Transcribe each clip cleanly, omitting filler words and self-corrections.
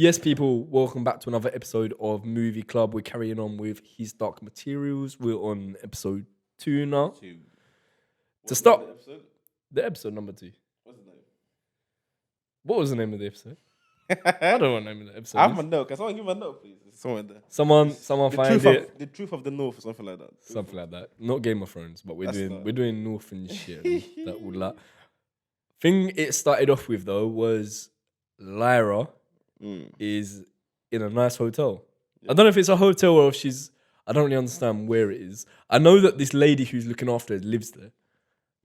Yes, people, welcome back to another episode of Movie Club. We're carrying on with His Dark Materials. We're on episode 2 now. To start, the episode number 2. What's the name? What was the name of the episode? I don't know what the name of the episode I have is. my note. Can someone give me a note, please? It's somewhere there. Someone The find truth it. of the truth of the North or something like that. Something like that. Not Game of Thrones, but we're doing North and shit. And that all that. Thing it started off with though was Lyra is in a nice hotel. Yeah. I don't know if it's a hotel or if I don't really understand where it is. I know that this lady who's looking after her lives there.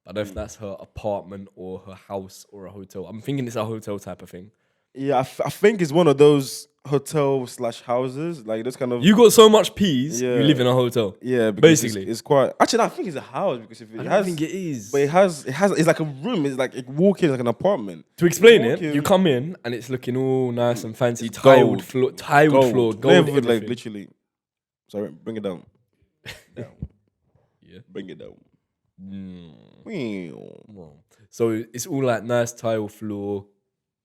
I don't know if that's her apartment or her house or a hotel. I'm thinking it's a hotel type of thing. Yeah, I think it's one of those hotel/houses, like those kind of. You got so much peas, you live in a hotel. Yeah, basically, it's quite. Actually, I think it's a house because if it I think it is, but it's like a room. It's like it walk in like an apartment. To explain it, you come in and it's looking all nice and fancy, tiled floor, gold like literally. Sorry, bring it down. Yeah, bring it down. So it's all like nice tile floor.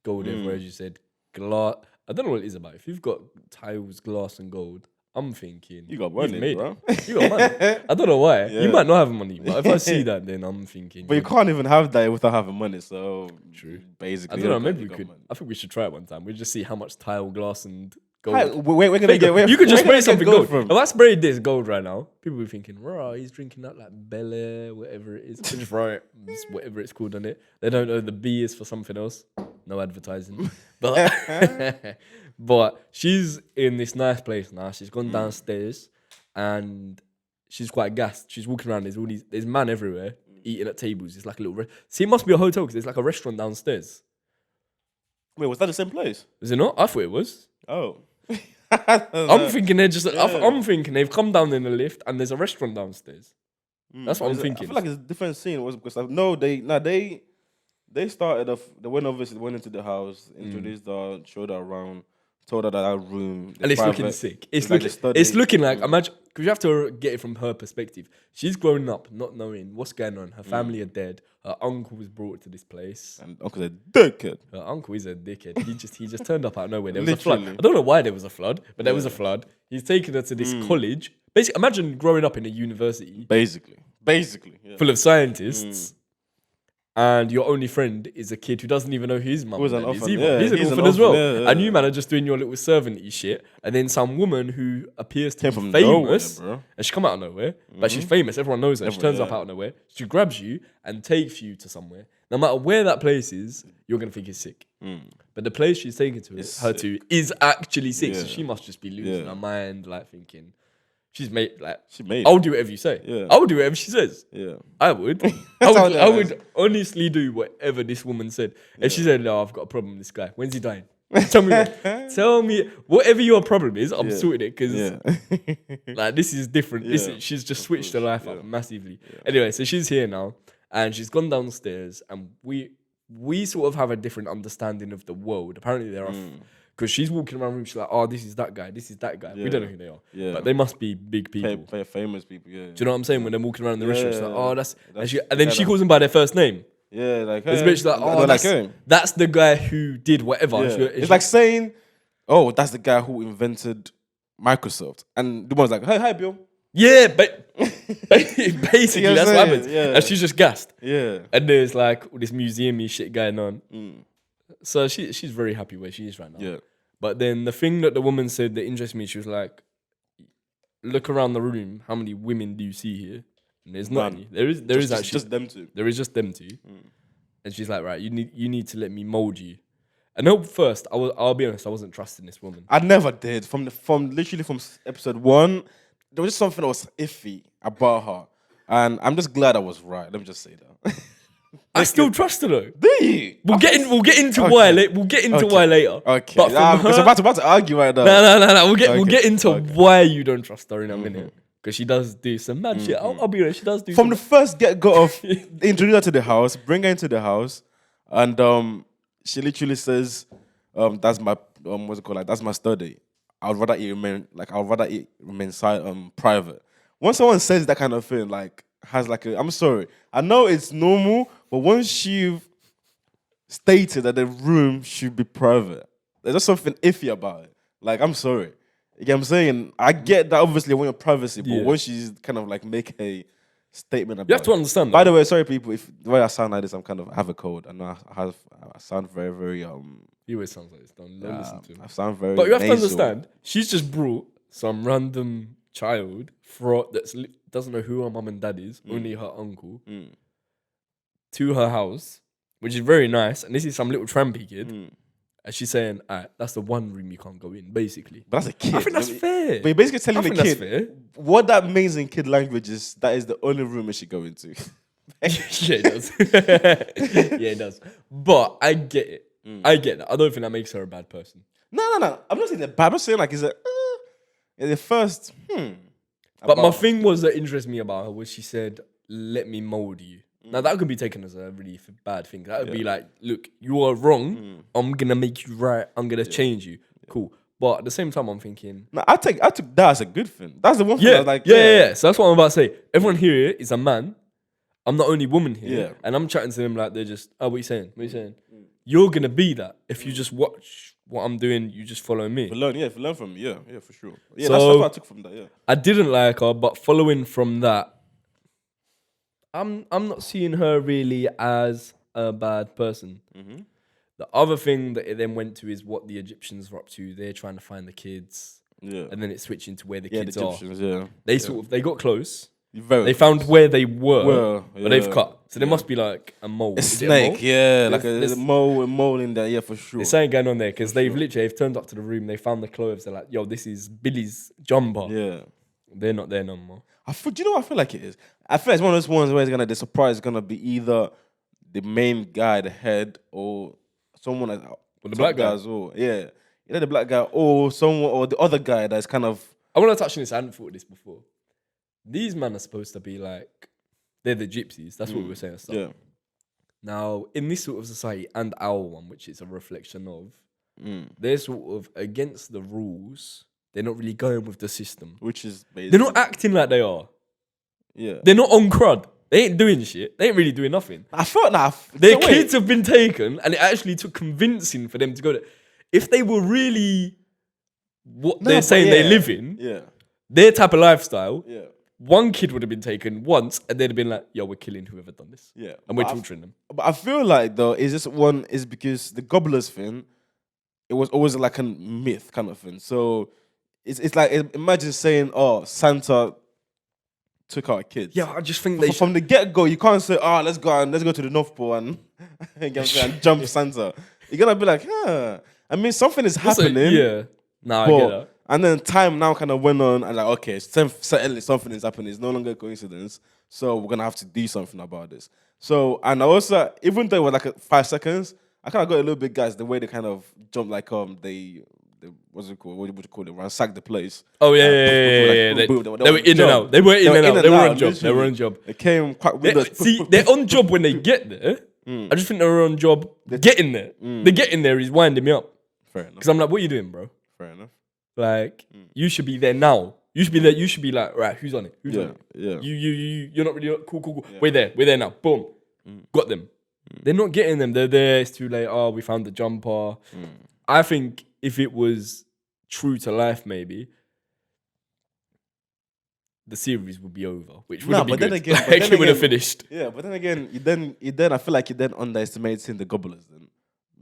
Gold everywhere, as you said. Glass. I don't know what it is about. If you've got tiles, glass, and gold, I'm thinking you got money, bro. You got money. I don't know why. Yeah. You might not have money, but if I see that, then I'm thinking. But you can't even have that without having money. So true. Basically, I don't know. Maybe we could. Money. I think we should try it one time. We just see how much tile, glass, and gold. We're gonna get. You could just spray something gold. If I sprayed this gold right now, people will be thinking, "Raw, he's drinking that like Bel Air, whatever it is." Just write whatever it's called on it. They don't know the B is for something else. No advertising, but she's in this nice place now. She's gone downstairs, and she's quite gassed. She's walking around. There's man everywhere eating at tables. It's like a little. See, it must be a hotel because there's like a restaurant downstairs. Wait, was that the same place? Is it not? I thought it was. Oh, I'm thinking they're just. Yeah. I'm thinking they've come down in the lift and there's a restaurant downstairs. That's what I'm thinking. I feel like it's a different scene. Was because They started off. They went into the house, introduced her, showed her around, told her that room. And it's looking sick. It's looking like imagine because you have to get it from her perspective. She's grown up not knowing what's going on. Her family are dead. Her uncle was brought to this place. And uncle's a dickhead. Her uncle is a dickhead. He just turned up out of nowhere. There was a flood. I don't know why there was a flood, but there was a flood. He's taken her to this college. Basically, imagine growing up in a university. Basically, full of scientists. And your only friend is a kid who doesn't even know who his mum is. He's an orphan as well. Yeah. And you man are just doing your little servant-y shit. And then some woman who appears to be famous, nowhere, and she come out of nowhere, but she's famous. Everyone knows her. She turns up out of nowhere. She grabs you and takes you to somewhere. No matter where that place is, you're going to think it's sick. But the place she's taken her to is actually sick. Yeah. So she must just be losing her mind, like thinking... She made. I'll do whatever you say. Yeah. I'll do whatever she says. Yeah. I would. I would honestly do whatever this woman said. If she said, "No, I've got a problem with this guy. When's he dying? Tell me whatever your problem is. I'm sorting it because like this is different. Yeah. She's just switched her life up massively. Yeah. Anyway, so she's here now and she's gone downstairs and we sort of have a different understanding of the world. Apparently there are. Because she's walking around the room, she's like, "Oh, this is that guy. This is that guy." Yeah. We don't know who they are, but they must be big people, famous people. Yeah. Do you know what I'm saying? When they're walking around the restaurant, she's like, "Oh, that's," and then she calls them by their first name. Yeah, like this bitch like, "Oh, that's the guy who did whatever." Yeah. It's like saying, "Oh, that's the guy who invented Microsoft," and the one's like, "Hey, hi, Bill." Yeah, but basically that's what happens, and she's just gassed. Yeah, and there's like all this museum-y shit going on. So she's very happy where she is right now. Yeah. But then the thing that the woman said that interested me, she was like, "Look around the room. How many women do you see here?" And there's not any. There is actually just them two. There is just them two. And she's like, "Right, you need to let me mold you." And at first, I'll be honest, I wasn't trusting this woman. I never did. From episode 1, there was just something that was iffy about her, and I'm just glad I was right. Let me just say that. I still trust her though. Do you? We'll get into why later. We'll get into why later. Okay. But because I'm about to argue right now. No. We'll get into why you don't trust her in a minute. Because she does do some mad shit. I'll be honest, she does do from the first get-go of introduce her to the house, bring her into the house, and she literally says, that's my what's it called? Like, that's my study. I'd rather it remain private. When someone says that kind of thing, like has like I'm sorry. I know it's normal, but once you've stated that the room should be private, there's just something iffy about it. Like, I'm sorry. You get what I'm saying? I get that obviously I want your privacy, but when she's kind of like make a statement about You have to understand. By the way, sorry people, if the way I sound like this, I have a cold. I know I sound very, very He always sounds like this. Don't listen to him. I sound very. But you have nasal. to understand. She's just brought some random child that doesn't know who her mum and dad is, only her uncle, to her house, which is very nice. And this is some little trampy kid. And she's saying, that's the one room you can't go in, basically. But that's a kid. I think that's fair. But you're basically telling the kid what that means in kid language is that is the only room it should go into. Yeah, it does. Yeah, it does. But I get it. I get that. I don't think that makes her a bad person. No. I'm not saying that bad. I'm saying like, is it the first, But my thing was that interested me about her was she said, let me mold you. Now, that could be taken as a really bad thing. That would be like, look, you are wrong. I'm going to make you right. I'm going to change you. Cool. But at the same time, I'm thinking... No, I took that as a good thing. That's the one thing I was like... Yeah. So that's what I'm about to say. Everyone here is a man. I'm the only woman here. Yeah. And I'm chatting to them like they're just, what are you saying? What are you saying? You're going to be that. If you just watch what I'm doing, you just follow me. If you learn from me, yeah, for sure. Yeah, so, that's what I took from that, yeah. I didn't like her, but following from that, I'm not seeing her really as a bad person. The other thing that it then went to is what the Egyptians were up to. They're trying to find the kids. Yeah. And then it's switching to where the kids the Egyptians, are. They they got close. Very they close. found where they were, but they've cut. So there must be like a mole. A snake, like a mole in there, for sure. There's something going on there because they've turned up to the room. They found the clothes. They're like, yo, this is Billy's jumper. Yeah. They're not there no more. Do you know what I feel like it is? I feel like it's one of those ones where the surprise is gonna be either the main guy, the head, or someone like the black guy as well. Yeah, either the black guy or someone or the other guy that's kind of. I want to touch on this. I hadn't thought of this before. These men are supposed to be like they're the gypsies. That's what we were saying. Yeah. Now, in this sort of society and our one, which is a reflection of, they're sort of against the rules. They're not really going with the system. Which is basically... They're not acting like they are. Yeah. They're not on crud. They ain't doing shit. They ain't really doing nothing. I felt that. Their kids have been taken, and it actually took convincing for them to go there. If they were really they're saying they live in, their type of lifestyle, one kid would have been taken once, and they'd have been like, yo, we're killing whoever done this. Yeah. And we're torturing them. But I feel like, though, is because the gobblers thing, it was always like a myth kind of thing. So... It's like, imagine saying, Santa took our kids. Yeah, I just think from the get-go, you can't say, let's go to the North Pole and, and jump Santa. You're going to be like, I mean, something is happening. I get that. And then time now kind of went on and like, okay, certainly something is happening. It's no longer a coincidence. So we're going to have to do something about this. So, and I also, even though it was like 5 seconds, I kind of got a little bit, guys, the way they kind of jumped like, what's it called? What would you call it? Ransack the place. Oh yeah. They were in and out. They were in and out. They were on job. They were on job. They came quite with See, they're on job when they get there. I just think they're on job getting there. The getting there is winding me up. Fair enough. Because I'm like, what are you doing, bro? Fair enough. Like, you should be there now. You should be there. You should be like, right, who's on it? Who's on it? Yeah. You're not really cool. Yeah. We're there now. Boom. Got them. They're not getting them. They're there. It's too late. We found the jumper. I think if it was true to life, maybe the series would be over, which would be good. It would have finished. Yeah, but then again, you then I feel like you then underestimating the gobblers then,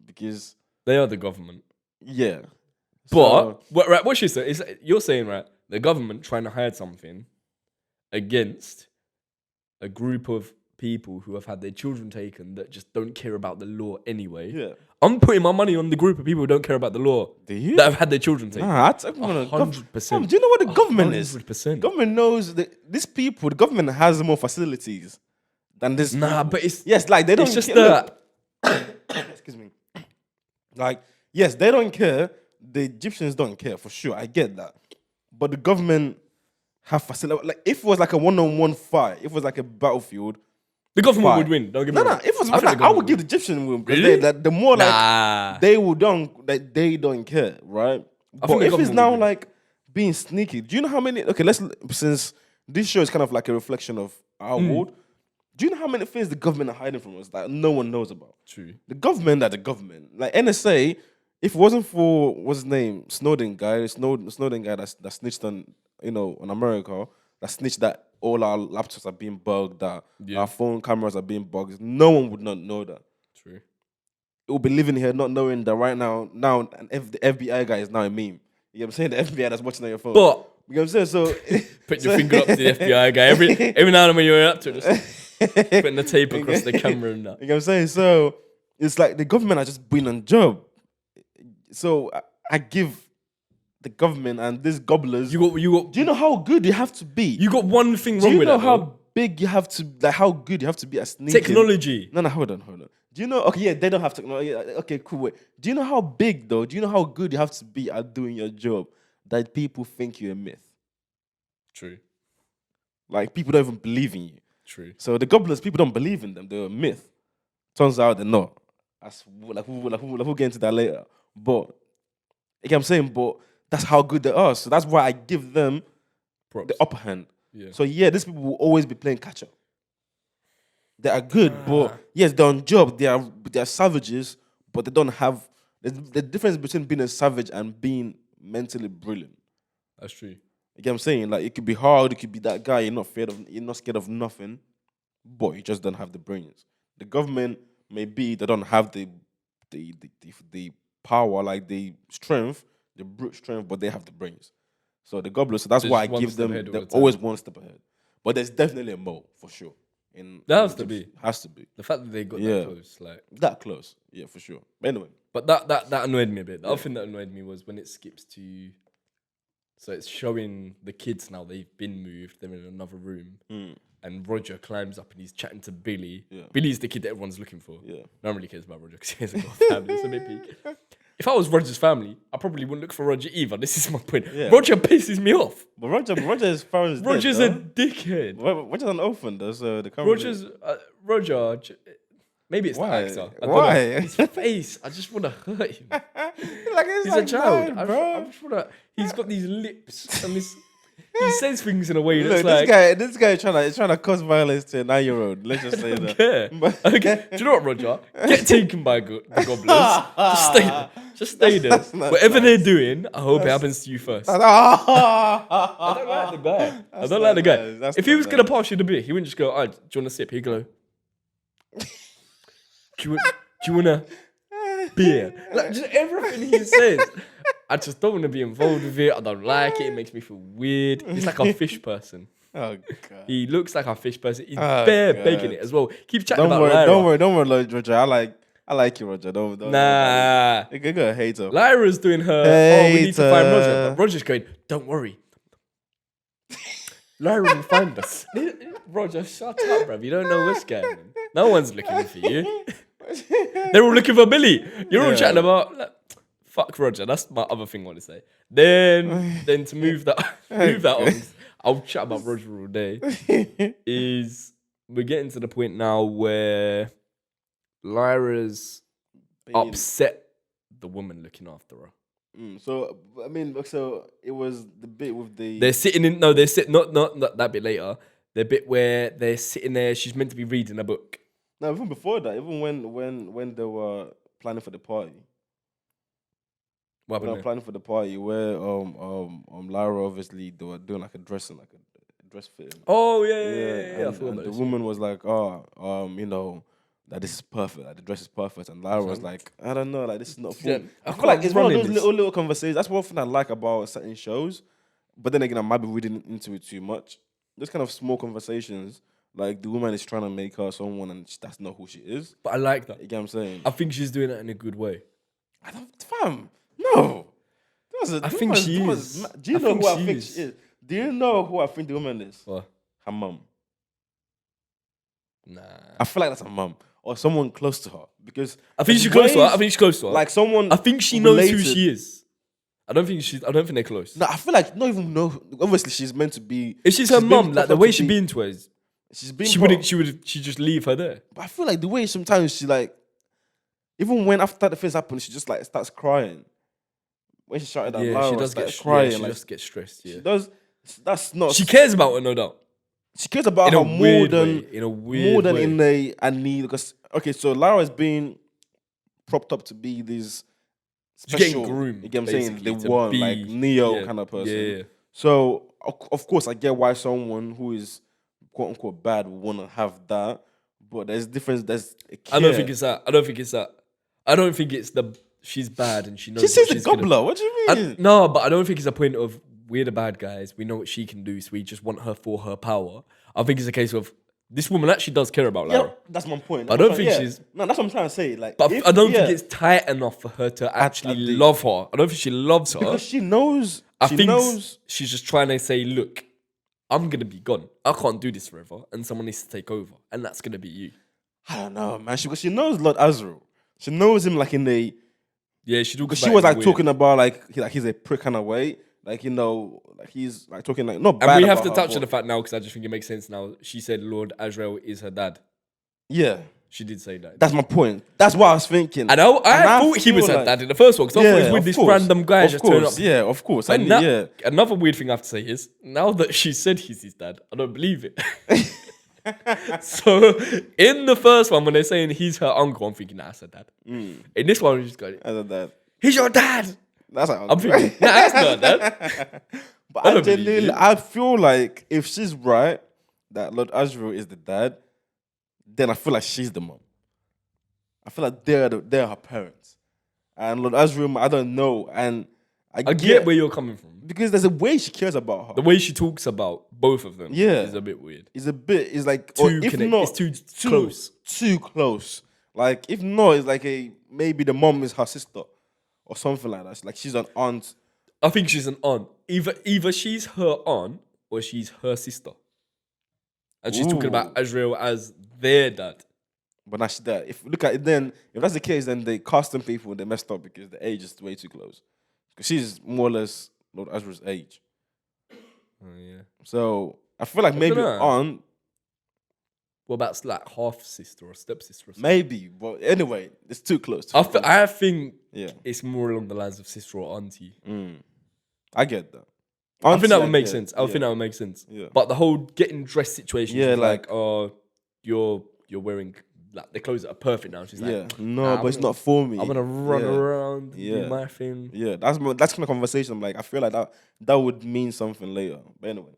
because they are the government. Yeah, but what she said is you're saying right, the government trying to hide something against a group of people who have had their children taken that just don't care about the law anyway. Yeah. I'm putting my money on the group of people who don't care about the law. Do you? That have had their children taken. 100%. Do you know what the government 100%. is? Government knows that these people, the government has more facilities than this. Nah, but it's... Yes, like they don't it's just care. Excuse me. Like, yes, they don't care. The Egyptians don't care, for sure. I get that. But the government have facilities. Like, if it was like a one-on-one fight, if it was like a battlefield, the government would win. Don't give me wrong. If it was I would give the Egyptian win. Really? The more like they don't care, right? But if it's now like being sneaky, do you know how many? Okay, since this show is kind of like a reflection of our world. Do you know how many things the government are hiding from us that no one knows about? True. The government, like NSA, If it wasn't for what's his name, Snowden guy that snitched on on America, that snitched that all our laptops are being bugged, that our phone cameras are being bugged, no one would not know that. True. It will be living here not knowing that right now the FBI guy is now a meme. You know what I'm saying? The FBI that's watching on your phone. But you know what I'm saying? So put your finger up to the FBI guy every now and then when you're up to it, just putting the tape across the camera and that. You know what I'm saying? So it's like the government are just being on job. So I give the government and these gobblers. You got. Do you know how good you have to be? You got one thing wrong do you with know that, how though? big you have to, like how good you have to be at sneaking? Technology. No, hold on. Do you know? Okay, yeah, they don't have technology. Okay, cool. Wait. Do you know how big though? Do you know how good you have to be at doing your job that people think you're a myth? True. Like people don't even believe in you. True. So the gobblers, people don't believe in them. They're a myth. Turns out they're not. That's we'll get into that later. But you know what I'm saying? But that's how good they are. So that's why I give them Props. the upper hand. Yeah. So yeah, these people will always be playing catch up. They are good, but yes, they're on job. They are savages, but they don't have the difference between being a savage and being mentally brilliant. That's true. You get what I'm saying? Like it could be hard, it could be that guy, you're not scared of nothing, but you just don't have the brains. The government maybe they don't have the power, like the strength, the brute strength, but they have the brains. So the gobblers, so that's why I give them. They're always one step ahead. But there's definitely a mo for sure. There has to be. Has to be. The fact that they got that close, like that close, yeah, for sure. Anyway, but that annoyed me a bit. The other thing that annoyed me was when it skips to, so it's showing the kids now they've been moved. They're in another room, and Roger climbs up and he's chatting to Billy. Yeah. Billy's the kid that everyone's looking for. Yeah, no one really cares about Roger because he hasn't got a family. It's a bit peak. If I was Roger's family, I probably wouldn't look for Roger either. This is my point. Yeah. Roger pisses me off. But Roger's parents. Roger's a dickhead. Roger's an orphan, though. So the Roger. Maybe it's the actor. Why? His face. I just want to hurt him. He's a child. I just want to. He's got these lips and this. He says things in a way that's like this guy is trying to cause violence to a 9-year-old. Let's just say that. Okay. Do you know what, Roger? Get taken by the gobblers. Just stay there. Whatever they're doing, I hope it happens to you first. I don't like the guy. If he was gonna pass you the beer, he wouldn't just go, "Oh, do you want a sip?" He'd go, "Do you want a beer?" Like just everything he says. I just don't want to be involved with it. I don't like it. It makes me feel weird. He's like a fish person. Oh God. He looks like a fish person. He's begging it as well. Keep chatting about Lyra. Don't worry, Roger. I like you, Roger. Don't nah. You're gonna hate her. Lyra's doing her. We need to find Roger. But Roger's going, don't worry. Lyra will find us. Roger, shut up, bruv. You don't know what's going on. No one's looking for you. They're all looking for Billy. You're all chatting about. Fuck Roger. That's my other thing I want to say. Then to move that on, I'll chat about Roger all day. Is we're getting to the point now where Lyra's upset the woman looking after her. So it was the bit with the they're sitting in not that bit later. The bit where they're sitting there. She's meant to be reading a book. No, even before that, even when they were planning for the party. Planning for the party where Lyra obviously they were doing like a dress fitting. Oh yeah. And the woman was like, that this is perfect, like the dress is perfect, and Lyra was like, I don't know, like this is not full. I feel like it's one of those little conversations. That's one thing I like about certain shows, but then again, I might be reading into it too much. Those kind of small conversations, like the woman is trying to make her someone, and that's not who she is. But I like that. You get what I'm saying? I think she's doing it in a good way. No. I think she is. Do you know who I think she is? Do you know who I think the woman is? What? Her mum. Nah. I feel like that's her mum. Or someone close to her. Because I think she's close to her. Like someone I think she knows who she is. I don't think they're close. No, I feel like not even know. Obviously she's meant to be. If she's her mum, like the way she's been to her is she just leave her there. But I feel like the way sometimes she like, even when after the things happen, she just like starts crying. When she shouted at Lyra, she does get crying. She just gets stressed. Yeah, she does. That's not. She cares about her, no doubt. She cares about her more than in a need. Because okay, so Lyra is being propped up to be this getting groomed. You get what I'm saying? They to want be, like Neo kind of person. Yeah. So of course I get why someone who is quote unquote bad would want to have that, but there's difference. There's a care. I don't think it's that. I don't think it's the she's bad and she knows. She says the gobbler. What do you mean? No, but I don't think it's a point of we're the bad guys. We know what she can do, so we just want her for her power. I think it's a case of this woman actually does care about Lara. Yeah, that's my point. I don't think she's. No, that's what I'm trying to say. Like, but I don't think it's tight enough for her to actually love her. I don't think she loves her because she knows. I think she's just trying to say, look, I'm gonna be gone. I can't do this forever, and someone needs to take over, and that's gonna be you. I don't know, man. Because she knows Lord Azrael. She knows him like in the. Yeah, she was like talking about like he's a prick kind of way. Like, you know, like he's like talking like not bad. And we have to touch on the fact now because I just think it makes sense now. She said Lord Azrael is her dad. Yeah. She did say that. That's my point. That's what I was thinking. And I thought he was her dad in the first one because I thought he was with this random guy just turning up. Yeah, of course. Another weird thing I have to say is now that she said he's his dad, I don't believe it. So in the first one, when they're saying he's her uncle, I'm thinking that's her dad. In this one, we just got as a dad. He's your dad. That's her uncle. I'm thinking, that's not dad. But I feel like if she's right that Lord Azrael is the dad, then I feel like she's the mom. I feel like they're her parents, and Lord Azrael, I don't know, and I get where you're coming from because there's a way she cares about her. The way she talks about both of them, is a bit weird. It's like it's too close. Too close. Like if not, it's like maybe the mom is her sister or something like that. Like she's an aunt. I think she's an aunt. Either she's her aunt or she's her sister. And she's talking about Azrael as their dad. But now she's that. If you look at it, then if that's the case, then the casting people they messed up because the age is way too close. Because she's more or less Lord Azrael's age. Oh yeah. So I feel like maybe aunt. What about like half sister or stepsister or something? Maybe, but anyway, it's too close. I think it's more along the lines of sister or auntie. I get that. I think that would make sense. I think that would make sense. Yeah. But the whole getting dressed situation, like you're wearing like the clothes that are perfect now. She's like, but it's not for me. I'm gonna run around, do my thing. Yeah, that's kind of conversation. I'm like, I feel like that would mean something later. But anyway.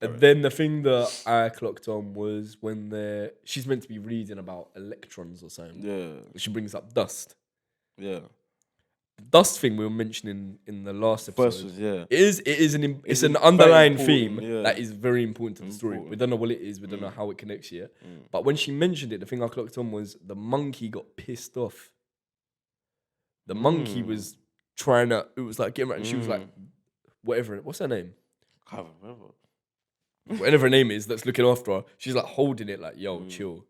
And then the thing that I clocked on was when she's meant to be reading about electrons or something. Yeah. She brings up dust. Yeah. The dust thing we were mentioning in the last episode. It's an underlying theme that is very important to the story. We don't know what it is. We don't know how it connects yet. But when she mentioned it, the thing I clocked on was the monkey got pissed off. The monkey was trying to. It was like getting right, and she was like, whatever. What's her name? I can't remember. Whatever her name is that's looking after her, she's like holding it like, yo, chill.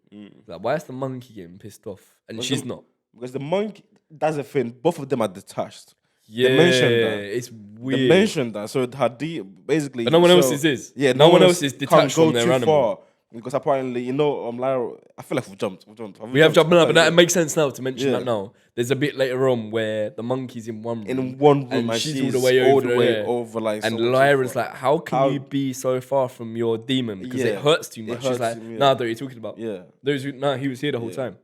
Like, why is the monkey getting pissed off? And she's not. Because the monkey, that's the thing, both of them are detached. Yeah, they mentioned that. It's weird. They mentioned that. So basically... But no one else is. Yeah, no one else is detached from their animal. Far. Because apparently, Lara, I feel like we've jumped. We have jumped now, but that makes sense now to mention that now. There's a bit later on where the monkey's in one room. And she's all the way over like, and Lyra's like, how can you be so far from your demon? Because it hurts too much. She's like, nah, what are you talking about? Yeah. He was here the whole time.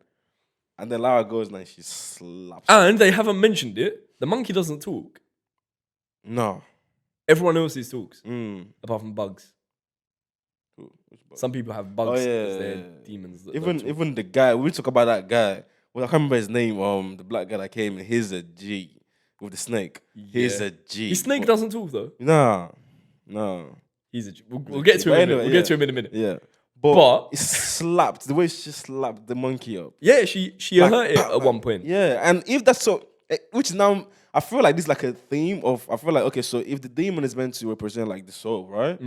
And then Lara goes and she slaps. And they haven't mentioned it. The monkey doesn't talk. No. Everyone else talks. Apart from bugs. Some people have bugs because they're demons. Even the guy, we talk about that guy. Well, I can't remember his name. The black guy that came in, he's a G with the snake. He's a G. His snake doesn't talk though. No. He's a G. We'll get to him. Anyway, we'll get to him in a minute. Yeah. But it slapped the way she slapped the monkey up. Yeah, she hurt it at one point. Yeah, and if that's so, which now I feel like this is like a theme of. I feel like okay, so if the demon is meant to represent like the soul, right?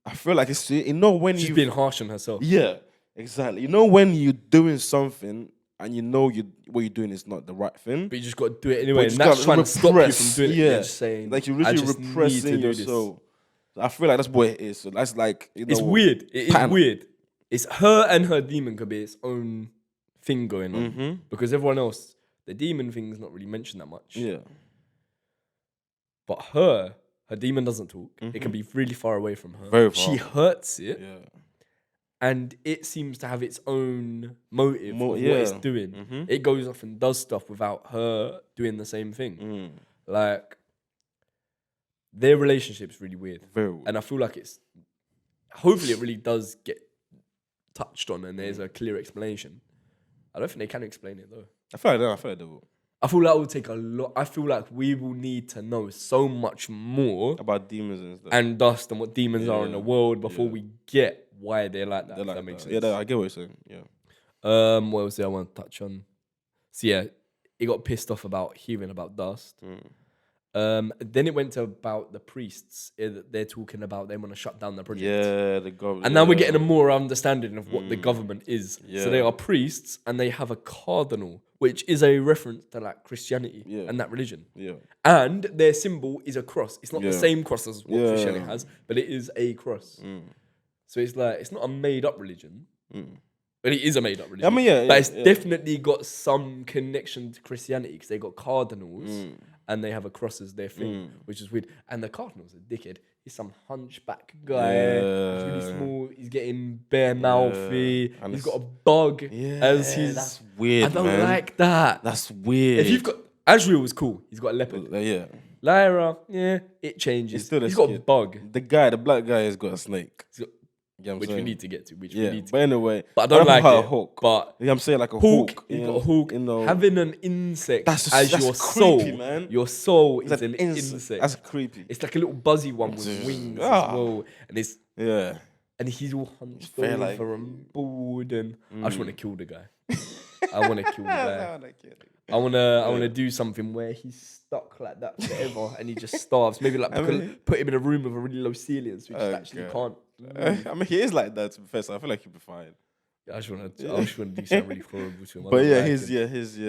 I feel like it's when she's being harsh on herself. Yeah, exactly. When you're doing something and what you're doing is not the right thing, but you just got to do it anyway, and that's trying to stop you from doing it. Yeah, just saying like you're really repressing your soul. I feel like that's what it is. So that's like it's weird. It is weird. It's her and her demon could be its own thing going on because everyone else, the demon thing is not really mentioned that much. Yeah, but her demon doesn't talk. It can be really far away from her. Very far. She hurts it. Yeah. and it seems to have its own motive of what it's doing. It goes off and does stuff without her doing the same thing. Like, their relationship's really weird. Very weird. And I feel like hopefully it really does get touched on and there's a clear explanation. I don't think they can explain it though. I feel like they will. I feel like it will take a lot. I feel like we will need to know so much more about demons and stuff. And dust and what demons are in the world before we get why they're like that. That makes sense. Yeah, I get what you're saying. Yeah. What else did I want to touch on? So yeah, he got pissed off about hearing about dust. Then it went to about the priests. They're talking about they want to shut down the project. Yeah, the government. And now we're getting a more understanding of what the government is. Yeah. So they are priests and they have a cardinal, which is a reference to like Christianity and that religion. Yeah. And their symbol is a cross. It's not the same cross as what Christianity has, but it is a cross. So it's like, it's not a made up religion. But it is a made up religion. I mean, but it's definitely got some connection to Christianity because they got cardinals and they have a cross as their thing, which is weird. And the cardinal's a dickhead. He's some hunchback guy. He's really small. He's getting bare mouthy. And he's got a bug as his. That's weird. I don't like that. That's weird. If you've got Azrael was cool. He's got a leopard. Yeah. Lyra, it changes. He's got a bug. The black guy has got a snake. Which we need to get to. But anyway, but I don't like it. Hawk. But I'm saying like a hawk. You got a hawk. Having an insect that's your soul, creepy, man. Your soul is an insect. That's creepy. It's like a little buzzy one with wings as well, and it's and he's all hunched over and bald, and I just want to kill the guy. I want to kill the guy. I wanna do something where he's stuck like that forever and he just starves. Maybe like put him in a room with a really low ceiling so he just actually can't. I mean, he is like that to be fair, so I feel like he'll be fine. I just wanna do something really horrible to him. But his.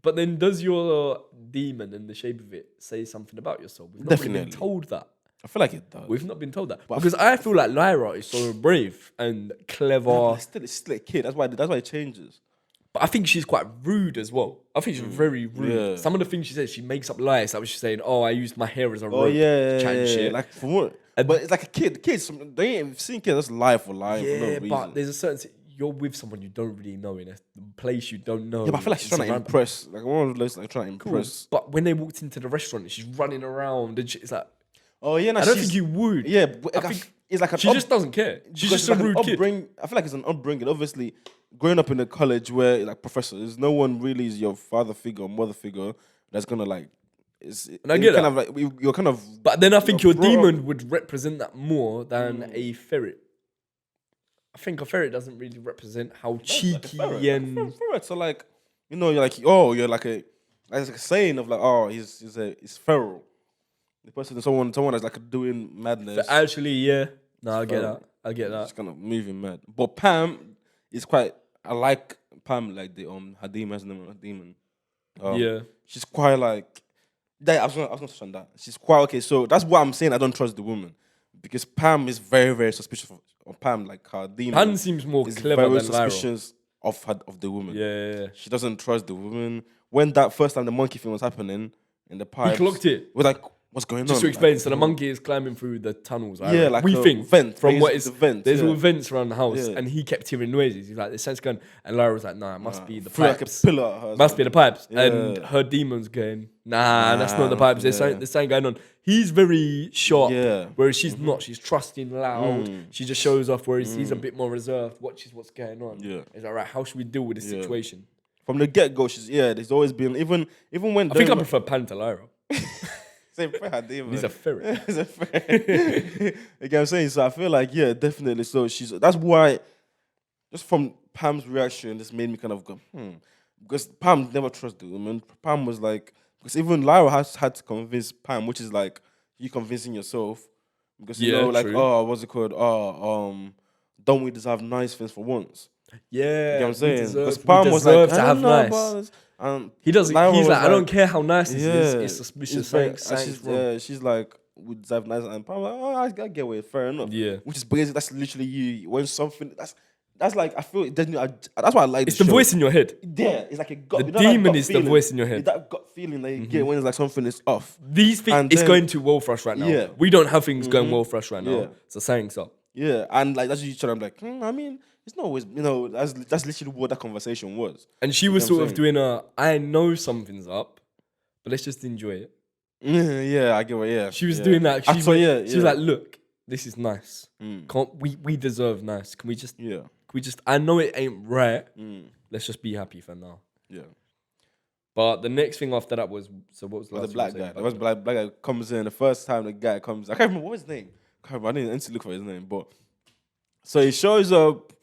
But then does your demon in the shape of it say something about your soul? We've not really been told that. I feel like it does. We've not been told that. Because I feel like Lyra is so brave and clever. It's still a kid. That's why it changes. But I think she's quite rude as well. I think she's very rude. Yeah. Some of the things she says, she makes up lies. Like she's saying, "Oh, I used my hair as a rope." Shit. Like for what? But it's like a kid. The kids, they ain't seen kids. That's lie for lying for no reason. But there's a certain. You're with someone you don't really know in a place you don't know. Yeah, but I feel like she's trying to impress. Like one of those, like trying to impress. But when they walked into the restaurant, she's running around and it's like, oh yeah, I don't think you would. Yeah, but I think it's like she just doesn't care. She's just a rude kid. I feel like it's an upbringing. Obviously, growing up in a college where like professors, no one really is your father figure or mother figure that's gonna like. And I get that. Kind of like, you're kind of. But then I think your demon would represent that more than a ferret. I think a ferret doesn't really represent how cheeky and ferrets are like, you know, you're like a saying of like, oh, he's feral. The person, someone that's like doing madness. But actually, yeah. No, I get that. It's kind of moving mad. But Pam is quite. I like Pam, like the her demon has the name of her demon. She's quite like. I was gonna touch on that. She's quite okay. So that's what I'm saying. I don't trust the woman because Pam is very, very suspicious of Pam. Like her demon. Pam seems more clever than suspicious Lyra. of the woman. Yeah. She doesn't trust the woman. When that first time the monkey thing was happening in the pipes, he clocked it. We're like, what's going on? Just to explain, so the monkey is climbing through the tunnels. Yeah, like we think vent from what is there's all vents around the house, and he kept hearing noises. He's like, "The sense going," and Lyra was like, "Nah, it must be the pipes. Like a pillar. Must be the pipes." And her demon's going, "Nah, that's not the pipes. There's something going on." He's very sharp, whereas she's not. She's trusting loud. She just shows off, whereas he's a bit more reserved. Watches what's going on. Yeah, it's like, right, how should we deal with this situation? From the get go, there's always been even when I think I prefer Pan to Lyra. He's a ferret. He's a ferret. You get what I'm saying? So I feel like, definitely. So that's why, just from Pam's reaction, this made me kind of go, because Pam never trusted the woman. Pam was like, because even Lyra had to convince Pam, which is like you convincing yourself, because you know, like, true. what's it called? Don't we deserve nice things for once? Yeah, you know what I'm saying? Because Pam was like, to have nice. He doesn't. Lyra he's like, like, I don't care how nice this is. It's suspicious. She's like, we deserve nice, and Pam like, oh, I get it. Fair enough. Yeah, which is basically that's literally you when something that's like I feel that's why I like. It's the voice in your head. Yeah, it's like a gut. The demon is the voice in your head. That gut feeling that you get when it's like something is off. These things it's going too well for us right now. Yeah. We don't have things going well for us right now. So saying so. Yeah, and like that's what you tell. I'm like, I mean, it's not always, that's literally what that conversation was. And she was sort of doing I know something's up, but let's just enjoy it. Yeah, I get what. Yeah, she was doing that. She was like, look, this is nice. Can't we deserve nice? Can we just? Yeah. Can we just? I know it ain't right. Let's just be happy for now. Yeah. But the next thing after that was what was the black guy? There was black guy comes in the first time. The guy comes. I can't remember what his name. I need to look for his name. But so he shows up.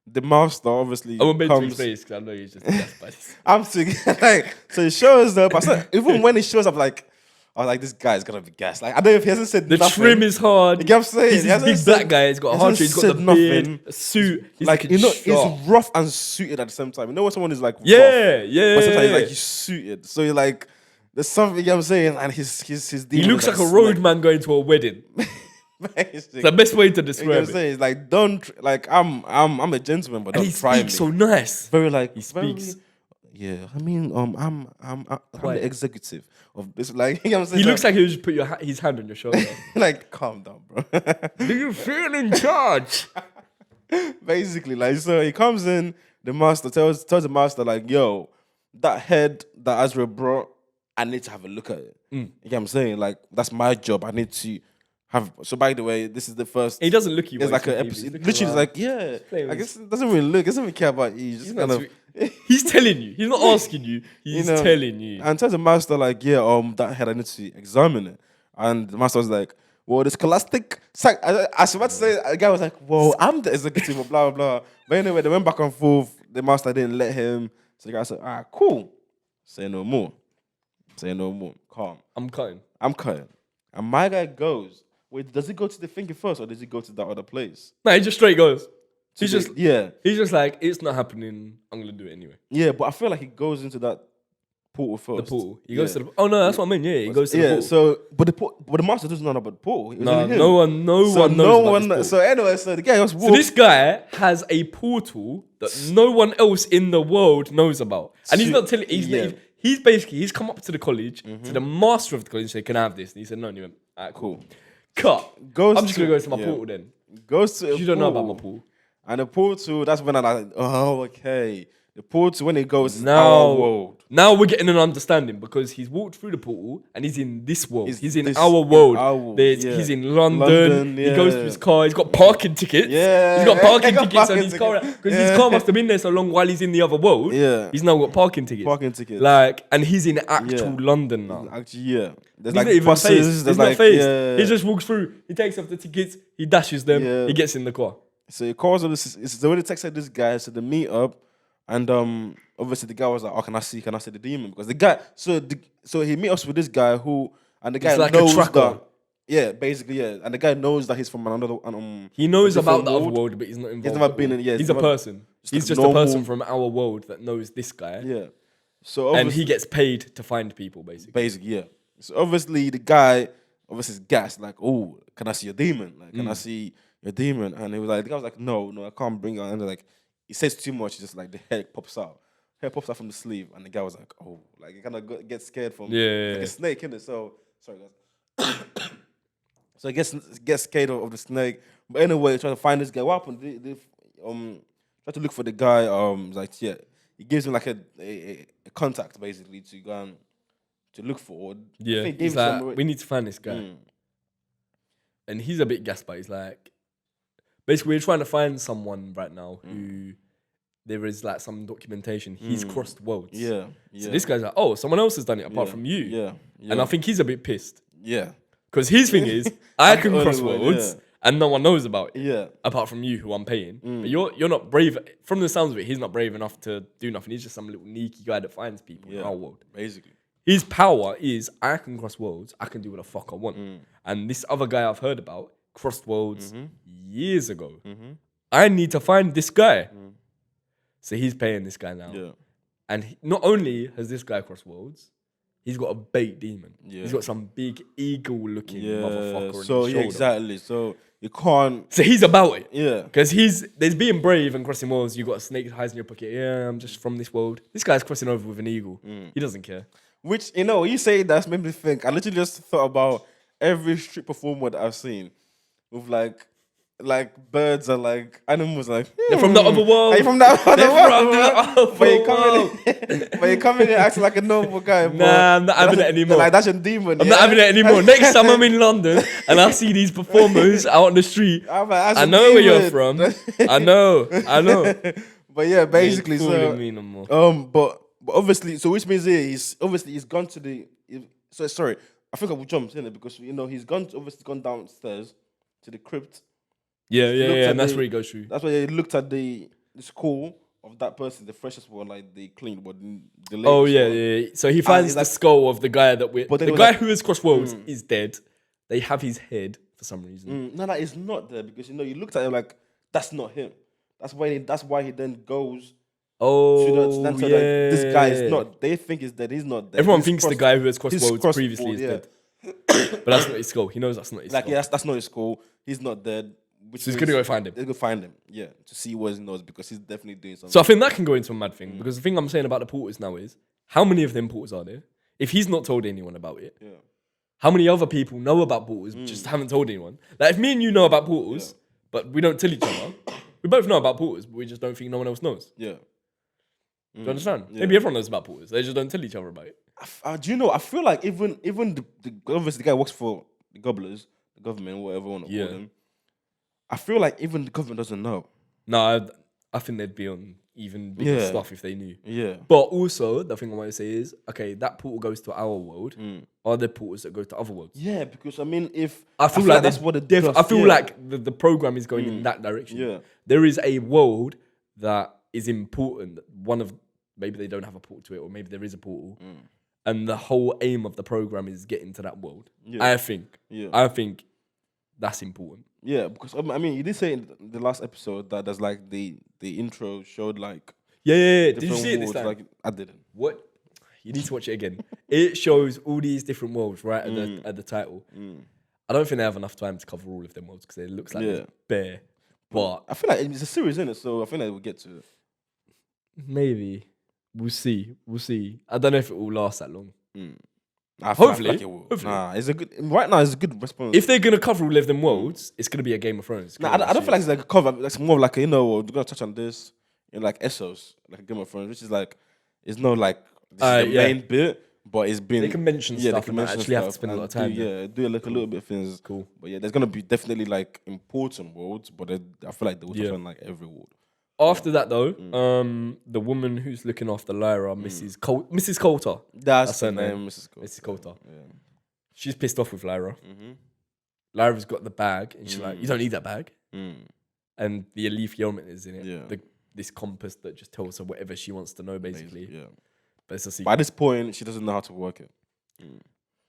The master obviously comes. Because I know he's just gassed by this. I'm thinking like, so he shows up. Even when he shows up, like, I was like, this guy's gonna be gassed. Like, I don't know if he hasn't said the nothing. trim is hard. You get what I'm saying? He's this big black guy. He's got a hard trim. He's got the beard, a suit. He's like he's rough and suited at the same time. You know when someone is like, rough, but sometimes he's like he's suited. So you're like, there's something, you know what I'm saying, and his he looks like a roadman going to a wedding. It's the best way to describe it. Saying, it's like, don't, like, I'm a gentleman, but don't try me. He speaks so nice. Very like he speaks. Yeah, I mean, I'm the executive of this. Like, you know what I'm saying? He looks like he'll just put his hand on your shoulder. Like, calm down, bro. Do you feel in charge? Basically, like, so he comes in. The master tells the master, like, yo, that head that Azra brought, I need to have a look at it. You know what I'm saying? Like, that's my job. I need to have. So, by the way, this is the first. He doesn't look you. It's like an episode. Literally, it's like, yeah. I guess it doesn't really look. It doesn't really care about you. Just kind of. He's telling you. He's not asking you. He's telling you. And tells the master, like, yeah, that head, I need to examine it. And the master was like, well, the scholastic. I was about to say, the guy was like, well, I'm the executive of blah, blah, blah. But anyway, they went back and forth. The master didn't let him. So the guy said, all right, cool. Say no more. Calm. I'm cutting. And my guy goes, wait, does he go to the thinking first or does he go to that other place? No, he just straight goes. He's just like, it's not happening. I'm gonna do it anyway. Yeah, but I feel like he goes into that portal first. The portal. He goes to the. Oh no, that's what I mean. Yeah, he goes to the portal. So, but the master doesn't know about the portal. No one knows about this portal. So anyway, so the guy was. So this guy has a portal that no one else in the world knows about, and he's not telling. He's come up to the college, to the master of the college, and said, "Can I have this?" And he said, "No." And he went, "All right, cool. Cut. I'm just gonna go to my portal then." Goes to. You don't know about my portal. And the portal, that's when I'm like, oh, okay. The portal, when it goes our world. Now we're getting an understanding because he's walked through the portal and he's in this world. He's in our world. He's in London. He goes to his car. He's got parking tickets. Yeah. He's got parking tickets on his car. Because his car must have been there so long while he's in the other world. Yeah. He's now got parking tickets. Like, and he's in actual London now. Actually, yeah. There's like buses. He's not phased. He just walks through. He takes off the tickets. He dashes them. He gets in the car. So he calls up it's the way they texted this guy, so they meet up, and obviously the guy was like, oh, can I see the demon? Because the guy, so he meets up with this guy and the guy like knows a tracker. Basically, and the guy knows that he's from another. He knows about the other world, but he's not involved. He's never been in. Yeah, he's a person. He's just a person from our world that knows this guy. Yeah. So and he gets paid to find people, basically. Basically, yeah. So obviously the guy is gassed, like, oh, can I see a demon? Like, can I see a demon? And he was like, the guy was like, no, I can't bring it. And like, he says too much. It's just like the head pops out. Hair pops out from the sleeve, and the guy was like, oh, like he kind of gets scared from like a snake, innit? So sorry guys. So I gets scared of the snake. But anyway, trying to find this guy. What happened? They try to look for the guy. Like he gives him like a contact basically to go and to look for. Yeah, he's like, we need to find this guy. And he's a bit gassed, but he's like, basically, we're trying to find someone right now who there is like some documentation. He's crossed worlds. Yeah. So this guy's like, oh, someone else has done it apart from you. Yeah. And I think he's a bit pissed. Yeah. Because his thing is, I can cross worlds and no one knows about it. Yeah. Apart from you, who I'm paying. But you're not brave. From the sounds of it, he's not brave enough to do nothing. He's just some little sneaky guy that finds people in our world. Basically. His power is, I can cross worlds. I can do what the fuck I want. And this other guy I've heard about crossed worlds years ago. I need to find this guy. So he's paying this guy now. Yeah. And not only has this guy crossed worlds, he's got a bait demon. Yeah. He's got some big eagle-looking motherfucker on his shoulder. Exactly. So you can't... So he's about it. Yeah. Because there's being brave and crossing worlds. You got a snake hides in your pocket. Yeah, I'm just from this world. This guy's crossing over with an eagle. He doesn't care. Which, you say that's made me think. I literally just thought about every street performer that I've seen with like like birds are like animals. Like they're from the other world. Are you from that other world? But you come in and acting like a normal guy. Nah, I'm not having it anymore. Like that's a demon. I'm not having it anymore. Next time I'm in London and I see these performers out on the street, I know where you're from. I know. But yeah, basically, so me no more. but obviously, so which means he's gone to the. So sorry, I think I will jump in it because he's gone downstairs to the crypt. Yeah, and that's where he goes through. That's where he looked at the skull of that person, the freshest one, like the clean one, the latest. Oh yeah. So he finds the skull of the guy who has crossed worlds is dead. They have his head for some reason. No, that is not there because you looked at him like that's not him. That's why he then goes. This guy is not. They think he's dead. He's not dead. Everyone thinks the guy who has crossed worlds previously is dead. But that's not his skull. He knows that's not his skull. That's not his skull. He's not dead. So he's gonna go find him. He's gonna find him, to see what he knows because he's definitely doing something. So I think that can go into a mad thing because the thing I'm saying about the porters now is how many of them porters are there? If he's not told anyone about it, how many other people know about porters just haven't told anyone? Like if me and you know about porters, but we don't tell each other, we both know about porters, but we just don't think no one else knows. Yeah. Do you understand? Yeah. Maybe everyone knows about porters. They just don't tell each other about it. Do you know? I feel like even obviously the guy works for the gobblers, the government, whatever you want to call them. I feel like even the government doesn't know. No, I think they'd be on even bigger stuff if they knew. Yeah. But also, the thing I want to say is, okay, that portal goes to our world. Are there portals that go to other worlds? Yeah, because I mean, I feel like that's what I feel like the program is going in that direction. Yeah. There is a world that is important. Maybe they don't have a portal to it, or maybe there is a portal. And the whole aim of the program is getting to that world. Yeah. I think that's important. Yeah, because I mean, you did say in the last episode that there's like the intro showed like Did you see it this time? Like, I didn't. What? You need to watch it again. It shows all these different worlds right at the title. I don't think they have enough time to cover all of them worlds because it looks like it's bare. But I feel like it's a series, isn't it? So I think that we'll get to it. Maybe we'll see. I don't know if it will last that long. Hopefully, like it will. Nah, it's a good. Right now, it's a good response. If they're gonna cover all of them worlds, it's gonna be a Game of Thrones. I don't feel like it's like a cover. It's more like we're gonna touch on this in like Essos, like a Game of Thrones, which is like it's not like this is the main bit, but it's been they can mention stuff and actually have to spend a lot of time. Do like a little bit of things. Cool. But there's gonna be definitely like important worlds, but I feel like they will touch on like every world. After that, though, the woman who's looking after Lyra, Mrs. Coulter. That's her name, Mrs. Coulter. Yeah. She's pissed off with Lyra. Lyra's got the bag, and she's like, "You don't need that bag." And the alethiometer is in it. Yeah. This compass that just tells her whatever she wants to know, basically. Yeah. But it's a secret. By this point, she doesn't know how to work it.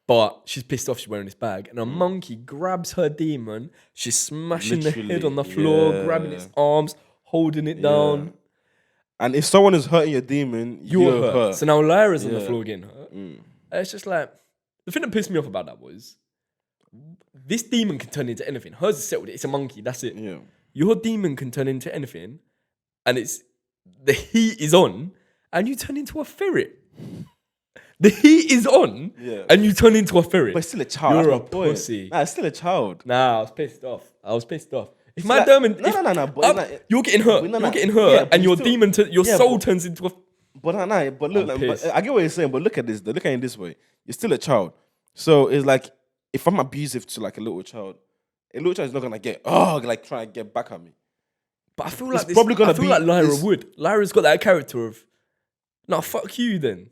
But she's pissed off she's wearing this bag. And a monkey grabs her demon. She's smashing the head on the floor, grabbing its arms, holding it down. And if someone is hurting your demon, you're hurt. So now Lyra's on the floor getting hurt. And it's just like, the thing that pissed me off about that was, this demon can turn into anything. Hers is settled. It's a monkey. That's it. Yeah. Your demon can turn into anything. And the heat is on. And you turn into a ferret. The heat is on. And you turn into a ferret. But it's still a child. You're a pussy. Nah, it's still a child. Nah, I was pissed off. If my demon, you're getting hurt. You're getting hurt, and your demon, your soul turns into a. But look, I get what you're saying. But look at this. Look at it this way. You're still a child, so it's like if I'm abusive to like a little child is not gonna get try and get back at me. But I feel like Lyra would. Lyra's got that character of, no, fuck you then.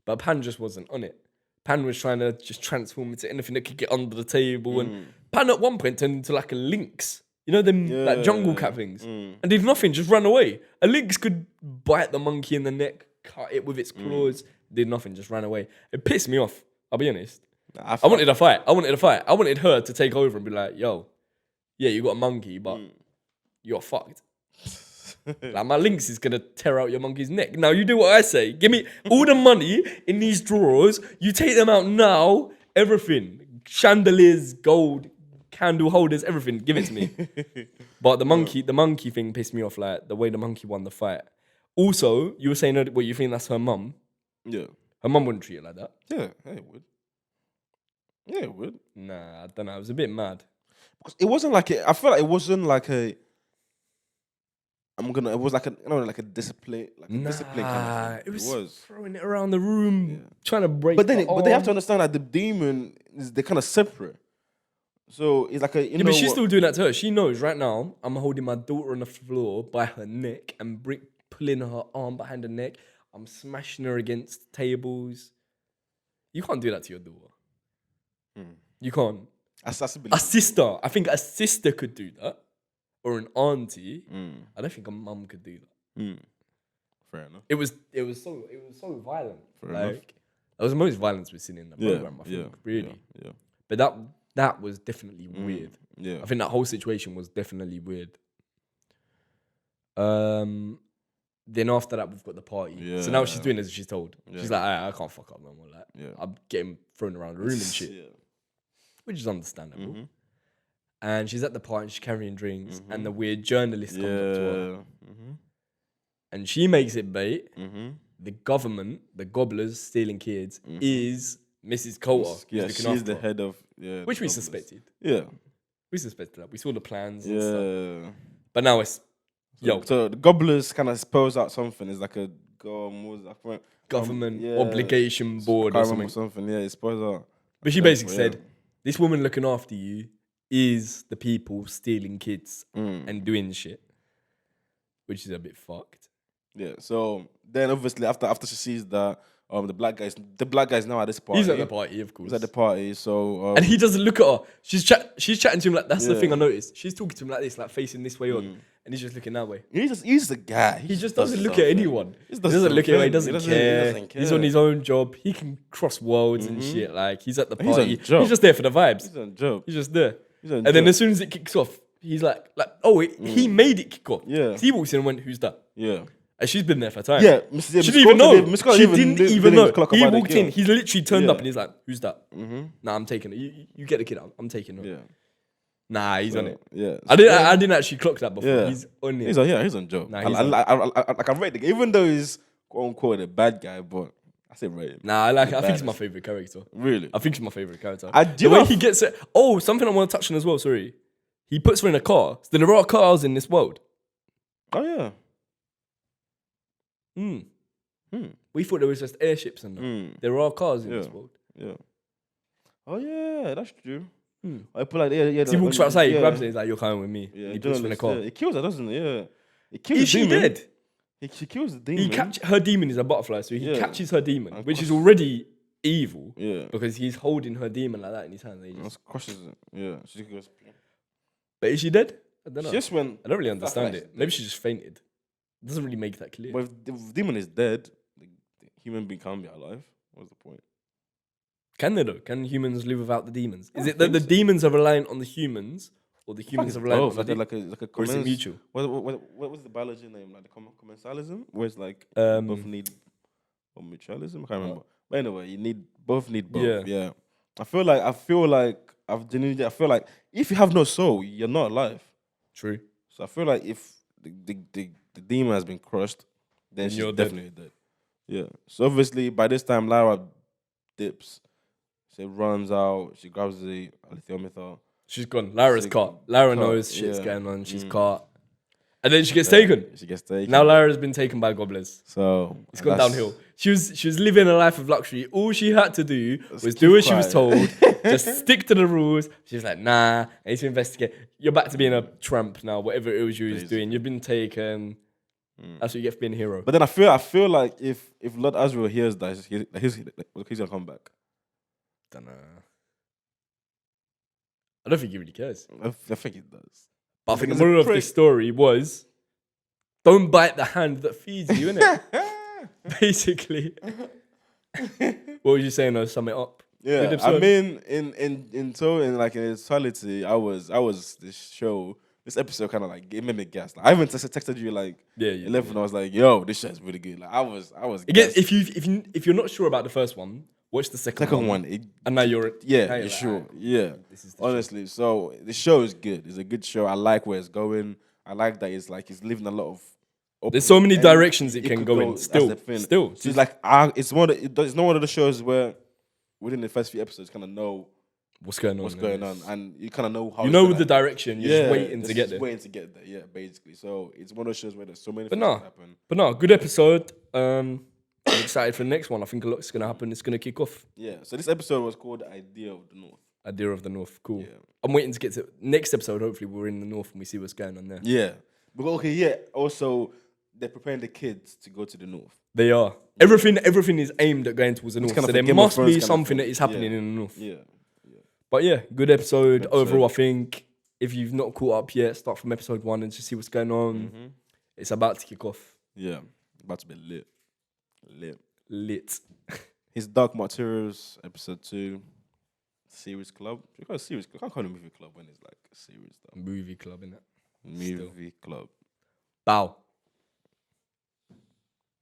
But Pan just wasn't on it. Pan was trying to just transform into anything that could get under the table, and Pan at one point turned into like a lynx. You know them like jungle cat things, and did nothing, just ran away. A lynx could bite the monkey in the neck, cut it with its claws, did nothing, just ran away. It pissed me off. I'll be honest. I wanted a fight. I wanted her to take over and be like, "Yo, yeah, you got a monkey, but you're fucked." Like my lynx is gonna tear out your monkey's neck. Now you do what I say. Give me all the money in these drawers. You take them out now. Everything, chandeliers, gold. Candle holders, everything, give it to me. But the monkey thing pissed me off, like the way the monkey won the fight. Also, you were saying what you think that's her mum. Yeah. Her mum wouldn't treat her like that. Yeah, it would. Yeah, it would. Nah, I don't know. I was a bit mad. It wasn't like I feel like it wasn't like a. It was like like a discipline, discipline kind of thing. It was throwing it around the room, trying to break. But they have to understand that the demon they're kind of separate. So it's like a. But she's still doing that to her. She knows right now. I'm holding my daughter on the floor by her neck and pulling her arm behind her neck. I'm smashing her against tables. You can't do that to your daughter. You can't. A sister. I think a sister could do that. Or an auntie. I don't think a mum could do that. Fair enough. It was so violent. Fair enough. That was the most violence we've seen in the program, I think. Really. Yeah. But that was definitely weird. Yeah. I think that whole situation was definitely weird. Then after that we've got the party. Yeah. So now she's doing as she's told. Yeah. She's like, I can't fuck up no more. Like I'm getting thrown around the room and shit. Yeah. Which is understandable. And she's at the party and she's carrying drinks and the weird journalist comes up to her. And she makes it bait. The government, the gobblers stealing kids, is Mrs. Coulter. Yeah, she's the head of... which we suspected. Yeah. We suspected that. We saw the plans and stuff. But now it's... So the gobblers kind of spells out something. It's like a... government obligation board or something. Yeah, it spells out. But she basically said, this woman looking after you is the people stealing kids and doing shit, which is a bit fucked. Yeah. So then, obviously, after she sees that the black guy's now at this party. He's at the party, of course. He's at the party. So and he doesn't look at her. She's chatting to him like that's the thing I noticed. She's talking to him like this, like facing this way on, and he's just looking that way. He's the guy. He just doesn't look at anyone. He doesn't look at her. He doesn't care. He's on his own job. He can cross worlds and shit. Like he's at the party. He's just there for the vibes. He's on job. He's just there. And then as soon as it kicks off, he's like, he made it kick off. Yeah. He walks in and went, "Who's that?" Yeah. And she's been there for time. Yeah. She didn't even know. She didn't even know. He walked in. He's literally turned up and he's like, "Who's that?" Nah, I'm taking it. You get the kid out. I'm taking her. Yeah. Nah, he's on it. Yeah. I didn't actually clock that before. Yeah. He's on it. He's on job. Nah, I rate the guy, even though he's quote unquote a bad guy, but I say rate him. Nah, I think he's my favorite character. Really? I think he's my favorite character. The way he gets it. Oh, something I want to touch on as well. Sorry. He puts her in a car. So there are cars in this world. Oh yeah. We thought there was just airships and that. There are cars in this world. Yeah. Oh yeah, that's true. I put like he walks outside, he grabs it, he's like, "You're coming with me." Yeah, he puts her in a car. He kills her, doesn't he? Yeah. Is she dead? She kills the demon. Her demon is a butterfly, so he catches her demon, which is already evil. Yeah. Because he's holding her demon like that in his hand. He just crushes it. Yeah. She goes. But is she dead? I don't know. I don't really understand it. Maybe she just fainted. It doesn't really make that clear. But if the demon is dead, the human being can't be alive. What's the point? Can they though? Can humans live without the demons? Is it that the demons are reliant on the humans, or the humans are reliant on the demons? Like a or is it mutual? What was the biology name? Like the commensalism? Where it's like both need or mutualism? I can't remember. But anyway, both need both. Yeah. I feel like if you have no soul, you're not alive. True. So I feel like if the demon has been crushed, then she's definitely dead. Yeah. So obviously by this time Lara dips. She runs out. She grabs the alethiometer. She's gone. Lara's caught. Lara knows shit's going on. She's caught. And then she gets taken. Now Lara's been taken by gobblers. So it's gone downhill. She was living a life of luxury. All she had to do was do what she was told. Just stick to the rules. She was like, nah, I need to investigate. You're back to being a tramp now, whatever it was you was doing. You've been taken. That's what you get for being a hero. But then I feel like if Lord Asriel hears that, he's gonna come back. Don't know. I don't think he really cares. I think he does. But I think the moral of this story was, don't bite the hand that feeds you, innit? Basically. What was you saying though? Sum it up. Yeah, I mean, in totality, I was this episode kind of like it made me gas. Like, I even texted you like 11. I was like, yo, this shit's really good. Like I was. Again, if you're not sure about the first one, watch the second one. And now you're sure. Yeah. Honestly, so the show is good. It's a good show. I like where it's going. I like that it's living a lot of. There's so many directions it can go in. Still. So it's like it's not one of the shows where within the first few episodes kind of know what's going on, and you kind of know how you know the direction. You're just waiting to get there. Waiting to get there, yeah, basically. So it's one of those shows where there's so many things that happen. But no, good episode. I'm excited for the next one. I think a lot's gonna happen. It's gonna kick off. Yeah. So this episode was called "Idea of the North." Idea of the North. Cool. Yeah. I'm waiting to get to next episode. Hopefully, we're in the North and we see what's going on there. Yeah. But okay, yeah. Also, they're preparing the kids to go to the North. They are. Everything is aimed at going towards the North. So there must be something that is happening in the North. Yeah. But yeah, good episode. Overall, I think if you've not caught up yet, start from episode 1 and just see what's going on. Mm-hmm. It's about to kick off. Yeah. About to be Lit. His Dark Materials, episode 2. Series Club. You call it Series Club. I can't call it Movie Club when it's like a series stuff. Movie Club, innit? Movie Club. Bow.